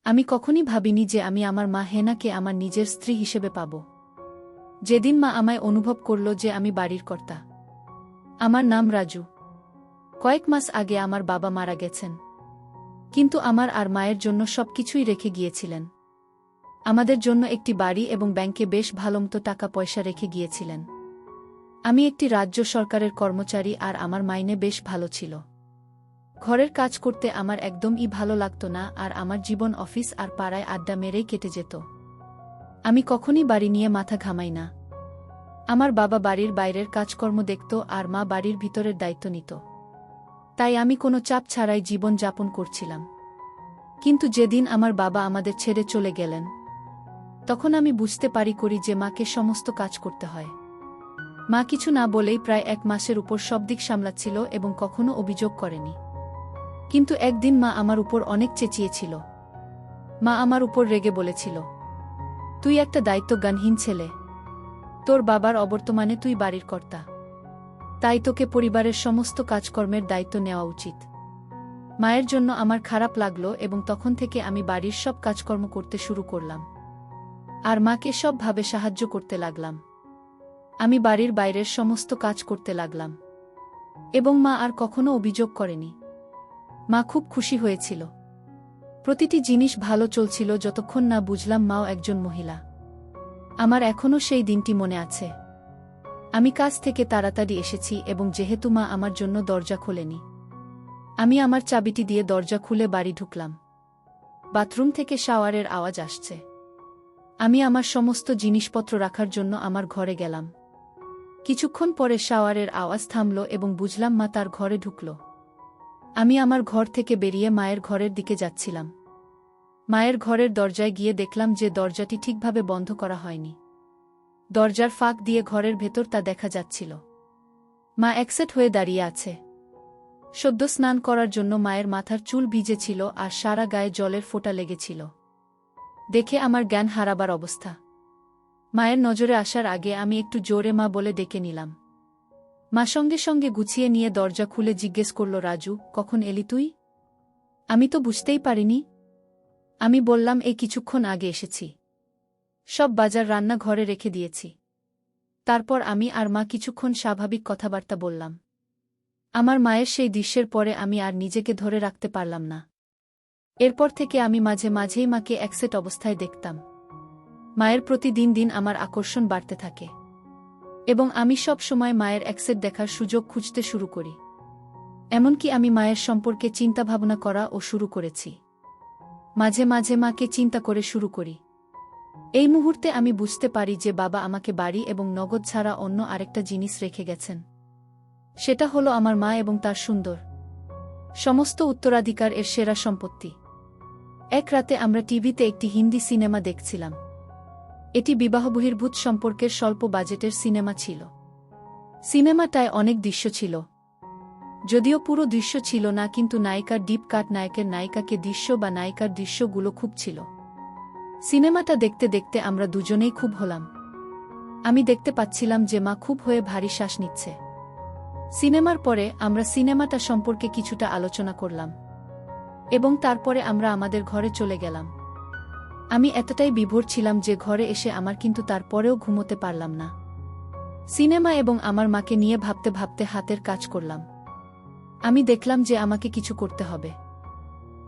আমি কখনই ভাবিনি যে আমি আমার মা হেনাকে আমার নিজের স্ত্রী হিসেবে পাব। যেদিন মা আমায় অনুভব করল যে আমি বাড়ির কর্তা। আমার নাম রাজু। কয়েক মাস আগে আমার বাবা মারা গেছেন, কিন্তু আমার আর মায়ের জন্য সবকিছুই রেখে গিয়েছিলেন। আমাদের জন্য একটি বাড়ি এবং ব্যাংকে বেশ ভালোমতো টাকা পয়সা রেখে গিয়েছিলেন। আমি একটি রাজ্য সরকারের কর্মচারী আর আমার মাইনে বেশ ভালো ছিল। ঘরের কাজ করতে আমার একদমই ভালো লাগতো না, আর আমার জীবন অফিস আর পাড়ায় আড্ডা মেরেই কেটে যেত। আমি কখনই বাড়ি নিয়ে মাথা ঘামাই না। আমার বাবা বাড়ির বাইরের কাজকর্ম দেখত আর মা বাড়ির ভিতরের দায়িত্ব নিত। তাই আমি কোনো চাপ ছাড়াই জীবন যাপন করছিলাম। কিন্তু যেদিন আমার বাবা আমাদের ছেড়ে চলে গেলেন, তখন আমি বুঝতে পারি যে মাকে সমস্ত কাজ করতে হয়। মা কিছু না বলেই প্রায় 1 মাসের উপর সব দিক সামলাচ্ছিল এবং কখনো অভিযোগ করেনি। কিন্তু একদিন মা আমার উপর অনেক চেঁচিয়েছিল। মা আমার উপর রেগে বলেছিল, তুই একটা দায়িত্বজ্ঞানহীন ছেলে। তোর বাবার অবর্তমানে তুই বাড়ির কর্তা, তাই তোকে পরিবারের সমস্ত কাজকর্মের দায়িত্ব নেওয়া উচিত। মায়ের জন্য আমার খারাপ লাগলো এবং তখন থেকে আমি বাড়ির সব কাজকর্ম করতে শুরু করলাম আর মাকে সবভাবে সাহায্য করতে লাগলাম। আমি বাড়ির বাইরের সমস্ত কাজ করতে লাগলাম এবং মা আর কখনো অভিযোগ করেনি। মা খুব খুশি হয়েছিল। প্রতিটি জিনিস ভালো চলছিল যতক্ষণ না বুঝলাম মাও একজন মহিলা। আমার এখনও সেই দিনটি মনে আছে। আমি কাজ থেকে তাড়াতাড়ি এসেছি এবং যেহেতু মা আমার জন্য দরজা খোলেনি, আমি আমার চাবিটি দিয়ে দরজা খুলে বাড়ি ঢুকলাম। বাথরুম থেকে শাওয়ারের আওয়াজ আসছে। আমি আমার সমস্ত জিনিসপত্র রাখার জন্য আমার ঘরে গেলাম। কিছুক্ষণ পরে শাওয়ারের আওয়াজ থামল এবং বুঝলাম মা তার ঘরে ঢুকল। আমি আমার ঘর থেকে বেরিয়ে মায়ের ঘরের দিকে যাচ্ছিলাম। মায়ের ঘরের দরজায় গিয়ে দেখলাম যে দরজাটি ঠিকভাবে বন্ধ করা হয়নি। দরজার ফাঁক দিয়ে ঘরের ভেতর তা দেখা যাচ্ছিল। মা একসেট হয়ে দাঁড়িয়ে আছে। সদ্য স্নান করার জন্য মায়ের মাথার চুল ভিজে ছিল আর সারা গায়ে জলের ফোঁটা লেগেছিল। দেখে আমার জ্ঞান হারাবার অবস্থা। মায়ের নজরে আসার আগে আমি একটু জোরে মা বলে ডেকে নিলাম। মা সঙ্গে সঙ্গে গুছিয়ে নিয়ে দরজা খুলে জিজ্ঞেস করল, রাজু, কখন এলি তুই? আমি তো বুঝতেই পারিনি। আমি বললাম, এই কিছুক্ষণ আগে এসেছি। সব বাজার রান্না ঘরে রেখে দিয়েছি। তারপর আমি আর মা কিছুক্ষণ স্বাভাবিক কথাবার্তা বললাম। আমার মায়ের সেই দৃশ্যের পরে আমি আর নিজেকে ধরে রাখতে পারলাম না। এরপর থেকে আমি মাঝে মাঝেই মাকে একসেট অবস্থায় দেখতাম। মায়ের প্রতি দিন দিন আমার আকর্ষণ বাড়তে থাকে এবং আমি সব সময় মায়ের একসেট দেখার সুযোগ খুঁজতে শুরু করি। এমনকি আমি মায়ের সম্পর্কে চিন্তাভাবনা করা ও শুরু করেছি। মাঝে মাঝে মাকে চিন্তা করে শুরু করি। এই মুহূর্তে আমি বুঝতে পারি যে বাবা আমাকে বাড়ি এবং নগদ ছাড়া অন্য আরেকটা জিনিস রেখে গেছেন। সেটা হলো আমার মা এবং তার সুন্দর সমস্ত উত্তরাধিকার এর সেরা সম্পত্তি। এক রাতে আমরা টিভিতে একটি হিন্দি সিনেমা দেখছিলাম। এটি বিবাহবহির্ভূত সম্পর্কের স্বল্প বাজেটের সিনেমা ছিল। সিনেমাটায় অনেক দৃশ্য ছিল, যদিও পুরো দৃশ্য ছিল না, কিন্তু নায়িকার ডিপ কাট, নায়কের নায়িকাকে দৃশ্য বা নায়িকার দৃশ্যগুলো খুব ছিল। সিনেমাটা দেখতে দেখতে আমরা দুজনেই খুব হলাম। আমি দেখতে পাচ্ছিলাম যে মা খুব হয়ে ভারী শ্বাস নিচ্ছে। সিনেমার পরে আমরা সিনেমাটা সম্পর্কে কিছুটা আলোচনা করলাম এবং তারপরে আমরা আমাদের ঘরে চলে গেলাম। আমি এতটাই বিভোর ছিলাম যে ঘরে এসে আমার কিন্তু তারপরেও ঘুমোতে পারলাম না। সিনেমা এবং আমার মাকে নিয়ে ভাবতে ভাবতে হাতের কাজ করলাম। আমি দেখলাম যে আমাকে কিছু করতে হবে।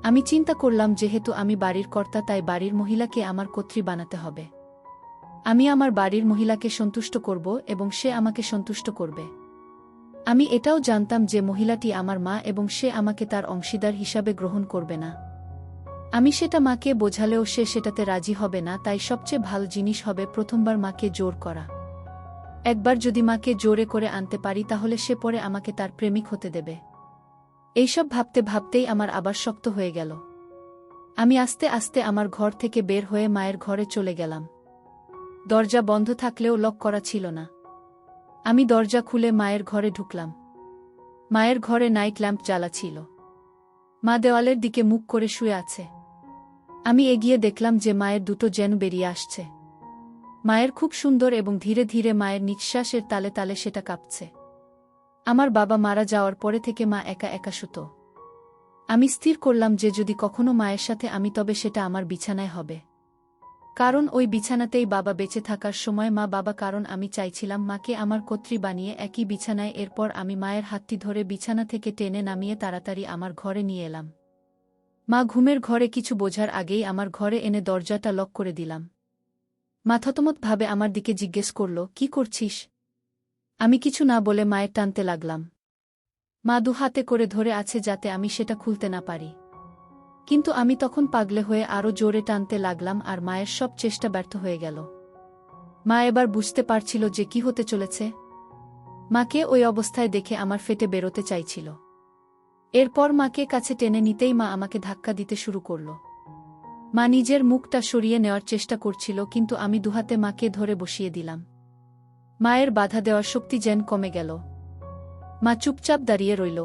আমি চিন্তা করলাম, যেহেতু আমি বাড়ির কর্তা, তাই বাড়ির মহিলাকে আমার কর্ত্রী বানাতে হবে। আমি আমার বাড়ির মহিলাকে সন্তুষ্ট করব এবং সে আমাকে সন্তুষ্ট করবে। আমি এটাও জানতাম যে মহিলাটি আমার মা এবং সে আমাকে তার অংশীদার হিসাবে গ্রহণ করবে না। আমি সেটা মাকে বোঝালেও সে সেটাতে রাজি হবে না, তাই সবচেয়ে ভালো জিনিস হবে প্রথমবার মাকে জোর করা। একবার যদি মাকে জোরে করে আনতে পারি তাহলে সে পরে আমাকে তার প্রেমিক হতে দেবে। এইসব ভাবতে ভাবতেই আমার আবার শক্ত হয়ে গেল। আমি আস্তে আস্তে আমার ঘর থেকে বের হয়ে মায়ের ঘরে চলে গেলাম। দরজা বন্ধ থাকলেও লক করা ছিল না। আমি দরজা খুলে মায়ের ঘরে ঢুকলাম। মায়ের ঘরে নাইট ল্যাম্প জ্বালা ছিল। মা দেওয়ালের দিকে মুখ করে শুয়ে আছে। আমি এগিয়ে দেখলাম যে মায়ের দুটো যেন বেরিয়ে আসছে। মায়ের খুব সুন্দর এবং ধীরে ধীরে মায়ের নিঃশ্বাসের তালে তালে সেটা কাঁপছে। আমার বাবা মারা যাওয়ার পরে থেকে মা একা একা শুতো। আমি স্থির করলাম যে যদি কখনো মায়ের সাথে আমি তবে সেটা আমার বিছানায় হবে। কারণ ওই বিছানাতেই বাবা বেঁচে থাকার সময় মা বাবা, কারণ আমি চাইছিলাম মাকে আমার কর্ত্রী বানিয়ে একই বিছানায়। এরপর আমি মায়ের হাতটি ধরে বিছানা থেকে টেনে নামিয়ে তাড়াতাড়ি আমার ঘরে নিয়ে এলাম। মা ঘুমের ঘরে কিছু বোঝার আগেই আমার ঘরে এনে দরজাটা লক করে দিলাম। মা থতমতভাবে আমার দিকে জিজ্ঞেস করল, কি করছিস? আমি কিছু না বলে মায়ের টানতে লাগলাম। মা দুহাতে করে ধরে আছে যাতে আমি সেটা খুলতে না পারি। কিন্তু আমি তখন পাগলে হয়ে আরও জোরে টানতে লাগলাম আর মায়ের সব চেষ্টা ব্যর্থ হয়ে গেল। মা এবার বুঝতে পারছিল যে কি হতে চলেছে। মাকে ওই অবস্থায় দেখে আমার ফেটে বেরোতে চাইছিল। এরপর মাকে কাছে টেনে নিতেই মা আমাকে ধাক্কা দিতে শুরু করল। মা নিজের মুখটা সরিয়ে নেওয়ার চেষ্টা করছিল, কিন্তু আমি দুহাতে মাকে ধরে বসিয়ে দিলাম। মায়ের বাধা দেওয়ার শক্তি যেন কমে গেল। মা চুপচাপ দাঁড়িয়ে রইল।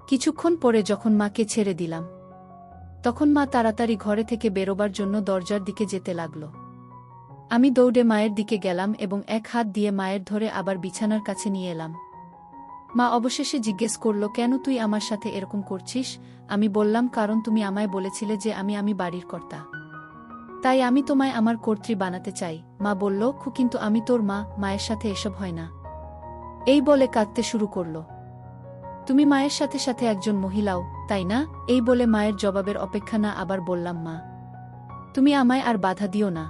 কিছুক্ষণ পরে যখন মাকে ছেড়ে দিলাম, তখন মা তাড়াতাড়ি ঘরে থেকে বেরোবার জন্য দরজার দিকে যেতে লাগল। আমি দৌড়ে মায়ের দিকে গেলাম এবং এক হাত দিয়ে মায়ের ধরে আবার বিছানার কাছে নিয়ে এলাম। মা অবশেষে জিজ্ঞেস করল, কেন তুই আমার সাথে এরকম করছিস? আমি বললাম, কারণ তুমি আমায় বলেছিলে যে আমি বাড়ির কর্তা, তাই আমি তোমায় আমার কর্ত্রী বানাতে চাই। মা বলল, কিন্তু আমি তোর মা, মায়ের সাথে এসব হয় না। এই বলে কাঁদতে শুরু করল। তুমি মায়ের সাথে সাথে একজন মহিলাও, তাই না? এই বলে মায়ের জবাবের অপেক্ষা না আবার বললাম, মা তুমি আমায় আর বাধা দিও না,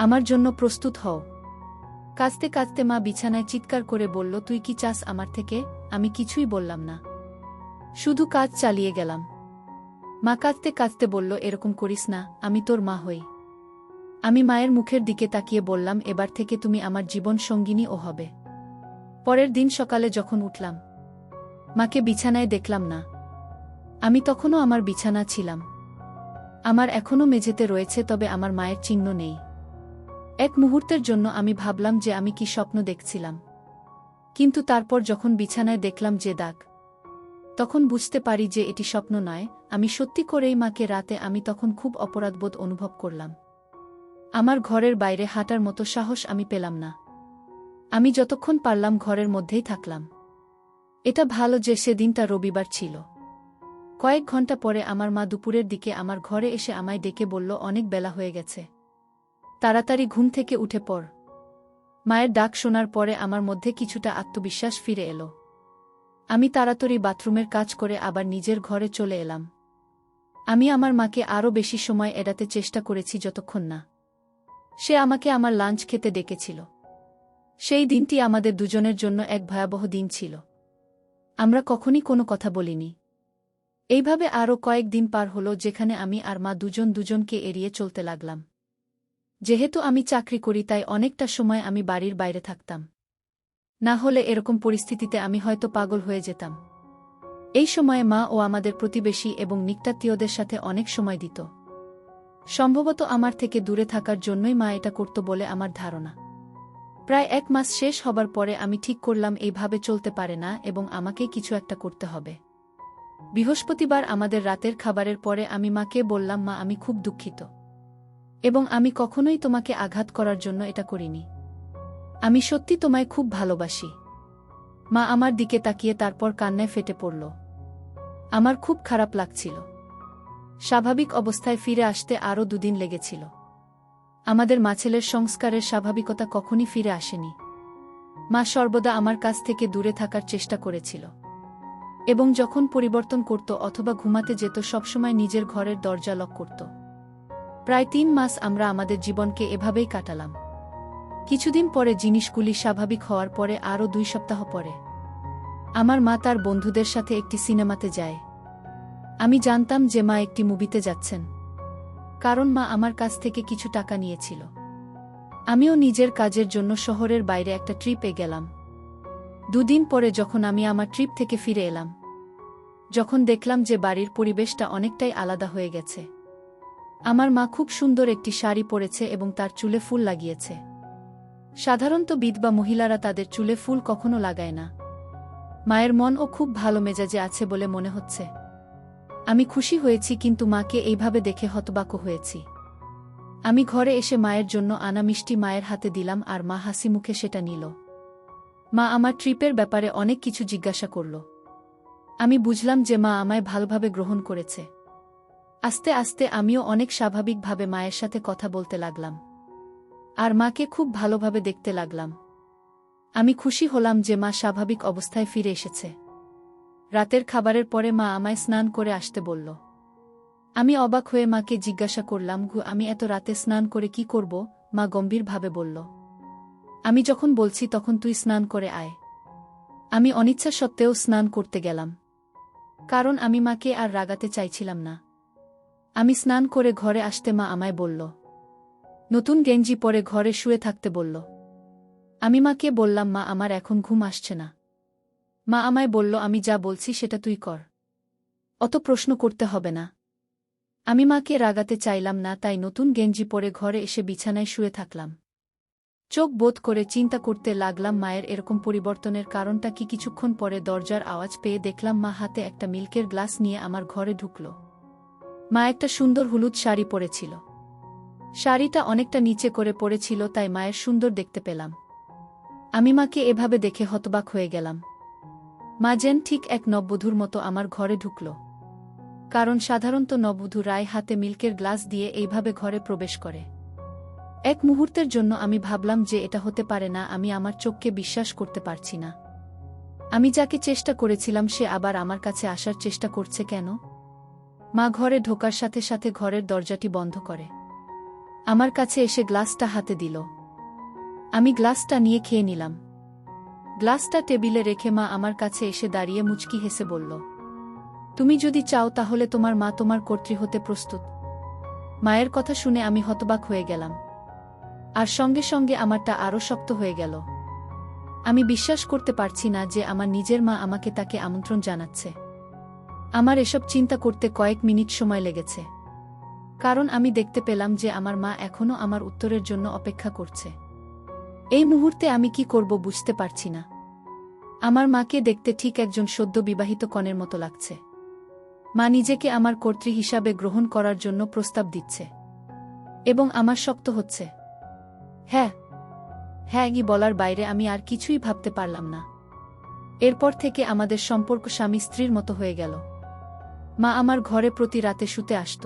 আমার জন্য প্রস্তুত হও। কাঁদতে কাঁদতে মা বিছানায় চিৎকার করে বলল, তুই কি চাস আমার থেকে? আমি কিছুই বললাম না, শুধু কাজ চালিয়ে গেলাম। মা কাঁদতে কাঁদতে বলল, এরকম করিস না, আমি তোর মা হই। আমি মায়ের মুখের দিকে তাকিয়ে বললাম, এবার থেকে তুমি আমার জীবন সঙ্গিনী ও হবে। পরের দিন সকালে যখন উঠলাম, মাকে বিছানায় দেখলাম না। আমি তখনও আমার বিছানা ছিলাম। আমার এখনও মেঝেতে রয়েছে, তবে আমার মায়ের চিহ্ন নেই। এক মুহূর্তের জন্য আমি ভাবলাম যে আমি কি স্বপ্ন দেখছিলাম, কিন্তু তারপর যখন বিছানায় দেখলাম যে দাগ, তখন বুঝতে পারি যে এটি স্বপ্ন নয়, আমি সত্যি করেই মাকে। রাতে আমি তখন খুব অপরাধবোধ অনুভব করলাম। আমার ঘরের বাইরে হাঁটার মতো সাহস আমি পেলাম না। আমি যতক্ষণ পারলাম ঘরের মধ্যেই থাকলাম। এটা ভালো যে সেদিনটা রবিবার ছিল। কয়েক ঘন্টা পরে আমার মা দুপুরের দিকে আমার ঘরে এসে আমায় ডেকে বলল, অনেক বেলা হয়ে গেছে, তাড়াতাড়ি ঘুম থেকে উঠে পড়। মায়ের ডাক শোনার পরে আমার মধ্যে কিছুটা আত্মবিশ্বাস ফিরে এলো। আমি তাড়াতাড়ি বাথরুমের কাজ করে আবার নিজের ঘরে চলে এলাম। আমি আমার মাকে আরও বেশি সময় এড়াতে চেষ্টা করেছি যতক্ষণ না সে আমাকে আমার লাঞ্চ খেতে ডেকেছিল। সেই দিনটি আমাদের দুজনের জন্য এক ভয়াবহ দিন ছিল। আমরা কখনই কোনো কথা বলিনি। এইভাবে আরও কয়েক দিন পার হলো, যেখানে আমি আর মা দুজনকে এড়িয়ে চলতে লাগলাম। যেহেতু আমি চাকরি করি, তাই অনেকটা সময় আমি বাড়ির বাইরে থাকতাম। না হলে এরকম পরিস্থিতিতে আমি হয়তো পাগল হয়ে যেতাম। এই সময়ে মা ও আমাদের প্রতিবেশী এবং নিকটাত্মীয়দের সাথে অনেক সময় দিত। সম্ভবত আমার থেকে দূরে থাকার জন্যই মা এটা করত বলে আমার ধারণা। প্রায় 1 মাস শেষ হবার পরে আমি ঠিক করলাম এইভাবে চলতে পারে না এবং আমাকে কিছু একটা করতে হবে। বৃহস্পতিবার আমাদের রাতের খাবারের পরে আমি মাকে বললাম, মা আমি খুব দুঃখিত এবং আমি কখনোই তোমাকে আঘাত করার জন্য এটা করিনি। আমি সত্যি তোমায় খুব ভালোবাসি। মা আমার দিকে তাকিয়ে তারপর কান্নায় ফেটে পড়ল। আমার খুব খারাপ লাগছিল। স্বাভাবিক অবস্থায় ফিরে আসতে আরও 2 দিন লেগেছিল। আমাদের ছেলের সংস্কারের স্বাভাবিকতা কখনই ফিরে আসেনি। মা সর্বদা আমার কাছ থেকে দূরে থাকার চেষ্টা করেছিল এবং যখন পরিবর্তন করত অথবা ঘুমাতে যেত সবসময় নিজের ঘরের দরজা লক করত। প্রায় 3 মাস আমরা আমাদের জীবনকে এভাবেই কাটালাম। কিছুদিন পরে জিনিসগুলি স্বাভাবিক হওয়ার পরে আরও 2 সপ্তাহ পরে আমার মা তার বন্ধুদের সাথে একটি সিনেমাতে যায়। আমি জানতাম যে মা একটি মুভিতে যাচ্ছেন, কারণ মা আমার কাছ থেকে কিছু টাকা নিয়েছিল। আমিও নিজের কাজের জন্য শহরের বাইরে একটা ট্রিপে গেলাম। 2 দিন পরে যখন আমি আমার ট্রিপ থেকে ফিরে এলাম, যখন দেখলাম যে বাড়ির পরিবেশটা অনেকটাই আলাদা হয়ে গেছে। আমার মা খুব সুন্দর একটি শাড়ি পরেছে এবং তার চুলে ফুল লাগিয়েছে। সাধারণত বিধবা মহিলারা তাদের চুলে ফুল কখনো লাগায় না। মায়ের মনও খুব ভালো মেজাজে আছে বলে মনে হচ্ছে। আমি খুশি হয়েছি, কিন্তু মাকে এইভাবে দেখে হতবাক হয়েছি। আমি ঘরে এসে মায়ের জন্য আনা মিষ্টি মায়ের হাতে দিলাম আর মা হাসি মুখে সেটা নিল। মা আমার ট্রিপের ব্যাপারে অনেক কিছু জিজ্ঞাসা করল। আমি বুঝলাম যে মা আমায় ভালোভাবে গ্রহণ করেছে। আস্তে আস্তে আমিও অনেক স্বাভাবিকভাবে মায়ের সাথে কথা বলতে লাগলাম। আর মাকে খুব ভালোভাবে দেখতে লাগলাম। আমি খুশি হলাম যে মা স্বাভাবিক অবস্থায় ফিরে এসেছে। রাতের খাবারের পরে মা আমায় স্নান করে আসতে বলল। আমি অবাক হয়ে মাকে জিজ্ঞাসা করলাম, আমি এত রাতে স্নান করে কি করব? মা গম্ভীরভাবে বলল, আমি যখন বলছি তখন তুই স্নান করে আয়। আমি অনিচ্ছা সত্ত্বেও স্নান করতে গেলাম। কারণ আমি মাকে আর রাগাতে চাইছিলাম না। আমি স্নান করে ঘরে আসতে মা আমায় বলল, নতুন গেঞ্জি পরে ঘরে শুয়ে থাকতে বলল। আমি মাকে বললাম, মা আমার এখন ঘুম আসছে না। মা আমায় বলল, আমি যা বলছি সেটা তুই কর, অত প্রশ্ন করতে হবে না। আমি মাকে রাগাতে চাইলাম না, তাই নতুন গেঞ্জি পরে ঘরে এসে বিছানায় শুয়ে থাকলাম। চোখ বোধ করে চিন্তা করতে লাগলাম মায়ের এরকম পরিবর্তনের কারণটা কি। কিছুক্ষণ পরে দরজার আওয়াজ পেয়ে দেখলাম মা হাতে একটা মিল্কের গ্লাস নিয়ে আমার ঘরে ঢুকল। মা একটা সুন্দর হলুদ শাড়ি পরেছিল। শাড়িটা অনেকটা নিচে করে পরেছিল, তাই মায়ের সুন্দর দেখতে পেলাম। আমি মাকে এভাবে দেখে হতবাক হয়ে গেলাম। মা যেন ঠিক এক নববধূর মতো আমার ঘরে ঢুকল। কারণ সাধারণত নববধূ রায় হাতে মিল্কের গ্লাস দিয়ে এইভাবে ঘরে প্রবেশ করে। এক মুহূর্তের জন্য আমি ভাবলাম যে এটা হতে পারে না। আমি আমার চোখকে বিশ্বাস করতে পারছি না। আমি যাকে চেষ্টা করেছিলাম সে আবার আমার কাছে আসার চেষ্টা করছে কেন? মা ঘরে ঢোকার সাথে সাথে ঘরের দরজাটি বন্ধ করে আমার কাছে এসে গ্লাসটা হাতে দিল। আমি গ্লাসটা নিয়ে খেয়ে নিলাম। গ্লাসটা টেবিলে রেখে মা আমার কাছে এসে দাঁড়িয়ে মুচকি হেসে বলল, তুমি যদি চাও তাহলে তোমার মা তোমার কর্ত্রী হতে প্রস্তুত। মায়ের কথা শুনে আমি হতবাক হয়ে গেলাম। আর সঙ্গে সঙ্গে আমারটা আরও শক্ত হয়ে গেল। আমি বিশ্বাস করতে পারছি না যে আমার নিজের মা আমাকে তাকে আমন্ত্রণ জানাচ্ছে। আমার এসব চিন্তা করতে কয়েক মিনিট সময় লেগেছে। কারণ আমি দেখতে পেলাম যে আমার মা এখনও আমার উত্তরের জন্য অপেক্ষা করছে। এই মুহূর্তে আমি কি করব বুঝতে পারছি না। আমার মাকে দেখতে ঠিক একজন সদ্য বিবাহিত কনের মতো লাগছে। মা নিজেকে আমার কর্ত্রী হিসাবে গ্রহণ করার জন্য প্রস্তাব দিচ্ছে। এবং আমার শক্ত হচ্ছে। হ্যাঁ হ্যাঁ বলার বাইরে আমি আর কিছুই ভাবতে পারলাম না। এরপর থেকে আমাদের সম্পর্ক স্বামী স্ত্রীর মতো হয়ে গেল। মা আমার ঘরে প্রতি রাতে শুতে আসত।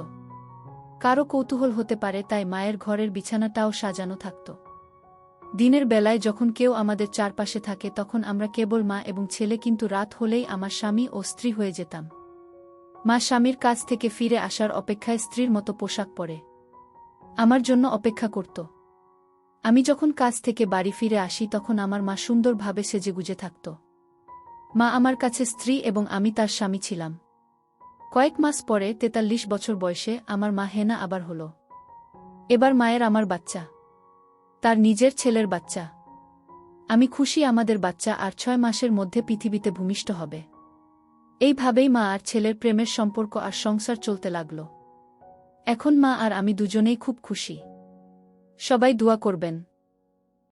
কারো কৌতূহল হতে পারে তাই মায়ের ঘরের বিছানাটাও সাজানো থাকত। দিনের বেলায় যখন কেউ আমাদের চারপাশে থাকে তখন আমরা কেবল মা এবং ছেলে, কিন্তু রাত হলেই আমার স্বামী ও স্ত্রী হয়ে যেতাম। মা স্বামীর কাছ থেকে ফিরে আসার অপেক্ষায় স্ত্রীর মতো পোশাক পরে আমার জন্য অপেক্ষা করত। আমি যখন কাজ থেকে বাড়ি ফিরে আসি তখন আমার মা সুন্দরভাবে সেজেগুজে থাকত। মা আমার কাছে স্ত্রী এবং আমি তার স্বামী ছিলাম। কয়েক মাস পরে ৪৩ বছর বয়সে আমার মা হেনা আবার হল। এবার মায়ের আমার বাচ্চা, তার নিজের ছেলের বাচ্চা। আমি খুশি আমাদের বাচ্চা আর ৬ মাসের মধ্যে পৃথিবীতে ভূমিষ্ঠ হবে। এইভাবেই মা আর ছেলের প্রেমের সম্পর্ক আর সংসার চলতে লাগল। এখন মা আর আমি দুজনেই খুব খুশি। সবাই দোয়া করবেন।